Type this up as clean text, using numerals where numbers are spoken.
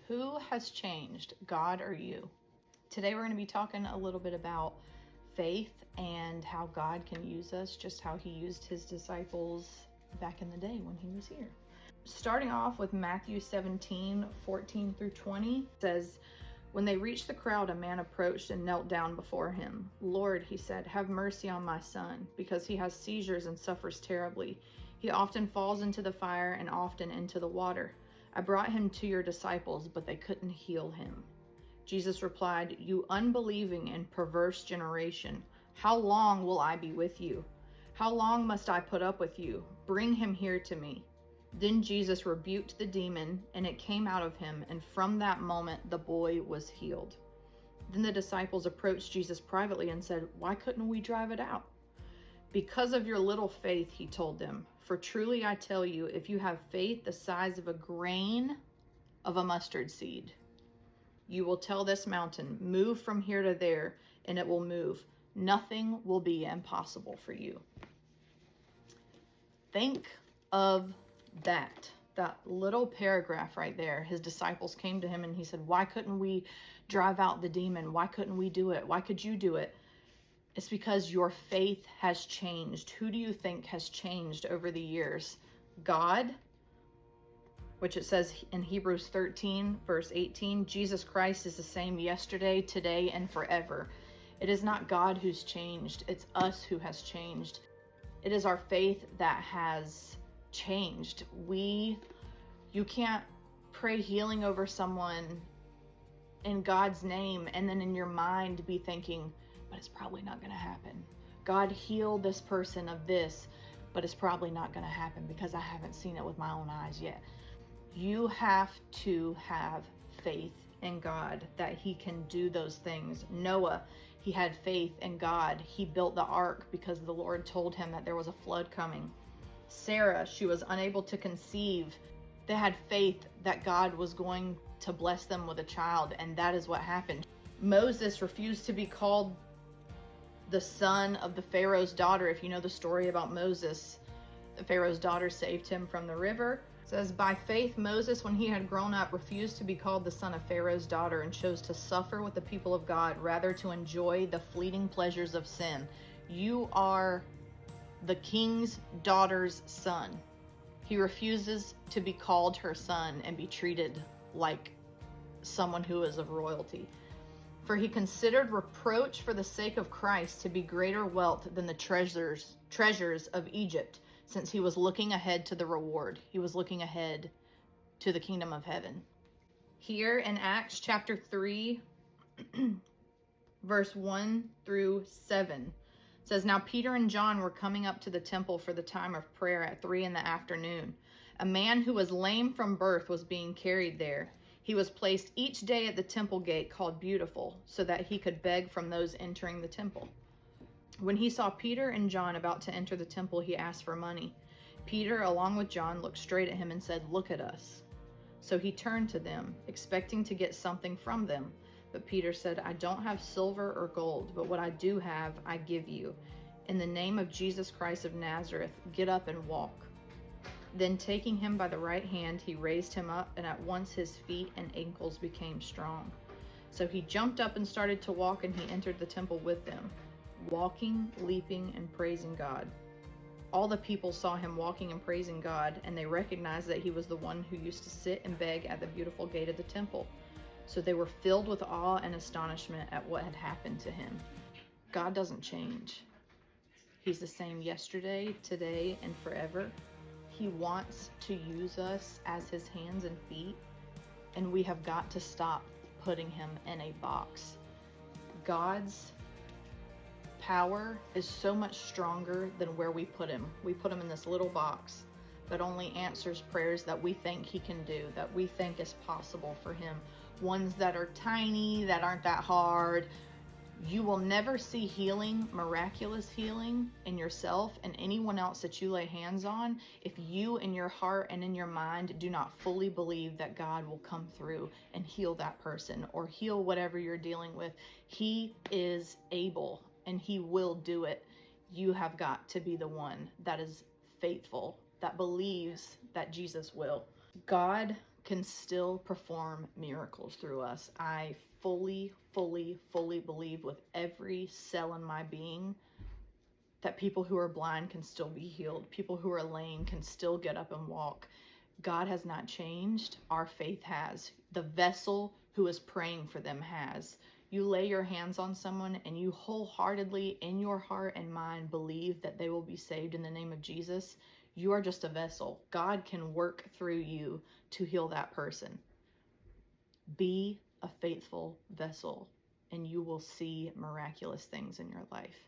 Who has changed, God or you? Today we're going to be talking a little bit about faith and how God can use us, just how he used his disciples back in the day when he was here. Starting off with Matthew 17:14 through 20, says, when they reached the crowd, a man approached and knelt down before him. Lord, he said, have mercy on my son, because he has seizures and suffers terribly. He often falls into the fire and often into the water. I brought him to your disciples, but they couldn't heal him. Jesus replied, you unbelieving and perverse generation, how long will I be with you? How long must I put up with you? Bring him here to me. Then Jesus rebuked the demon, and it came out of him, and from that moment the boy was healed. Then the disciples approached Jesus privately and said, why couldn't we drive it out? Because of your little faith, he told them. For truly I tell you, if you have faith the size of a grain of a mustard seed, you will tell this mountain, move from here to there, and it will move. Nothing will be impossible for you. Think of that little paragraph right there. His disciples came to him and he said, why couldn't we drive out the demon? Why couldn't we do it? Why could you do it? It's because your faith has changed. Who do you think has changed over the years? God, which it says in Hebrews 13 verse 18, Jesus Christ is the same yesterday, today, and forever. It is not God who's changed. It's us who has changed. It is our faith that has changed. You can't pray healing over someone in God's name and then in your mind be thinking, but it's probably not going to happen. God healed this person of this, but it's probably not going to happen because I haven't seen it with my own eyes yet. You have to have faith in God that he can do those things. Noah, he had faith in God. He built the ark because the Lord told him that there was a flood coming. Sarah, she was unable to conceive. They had faith that God was going to bless them with a child, and that is what happened. Moses refused to be called the son of the Pharaoh's daughter. If you know the story about Moses, the Pharaoh's daughter saved him from the river. It says, by faith, Moses, when he had grown up, refused to be called the son of Pharaoh's daughter and chose to suffer with the people of God rather to enjoy the fleeting pleasures of sin. You are the king's daughter's son. He refuses to be called her son and be treated like someone who is of royalty. For he considered reproach for the sake of Christ to be greater wealth than the treasures of Egypt, since he was looking ahead to the reward. He was looking ahead to the kingdom of heaven. Here in Acts chapter 3, verse 1 through 7, it says, now Peter and John were coming up to the temple for the time of prayer at 3 p.m. A man who was lame from birth was being carried there. He was placed each day at the temple gate called Beautiful, so that he could beg from those entering the temple. When he saw Peter and John about to enter the temple, he asked for money. Peter, along with John, looked straight at him and said, look at us. So he turned to them, expecting to get something from them. But Peter said, I don't have silver or gold, but what I do have, I give you. In the name of Jesus Christ of Nazareth, get up and walk. Then taking him by the right hand, he raised him up, and at once his feet and ankles became strong. So he jumped up and started to walk, and he entered the temple with them, walking, leaping, and praising God. All the people saw him walking and praising God, and they recognized that he was the one who used to sit and beg at the Beautiful gate of the temple. So they were filled with awe and astonishment at what had happened to him. God doesn't change. He's the same yesterday, today, and forever. He wants to use us as his hands and feet, and we have got to stop putting him in a box. God's power is so much stronger than where we put him. We put him in this little box that only answers prayers that we think he can do, that we think is possible for him. Ones that are tiny, that aren't that hard. You will never see healing, miraculous healing in yourself and anyone else that you lay hands on if you in your heart and in your mind do not fully believe that God will come through and heal that person or heal whatever you're dealing with. He is able and he will do it. You have got to be the one that is faithful, that believes that Jesus will. God can still perform miracles through us. I fully, fully, fully believe with every cell in my being that people who are blind can still be healed. People who are lame can still get up and walk. God has not changed. Our faith has. The vessel who is praying for them has. You lay your hands on someone and you wholeheartedly in your heart and mind believe that they will be saved in the name of Jesus. You are just a vessel. God can work through you to heal that person. Be a faithful vessel and you will see miraculous things in your life.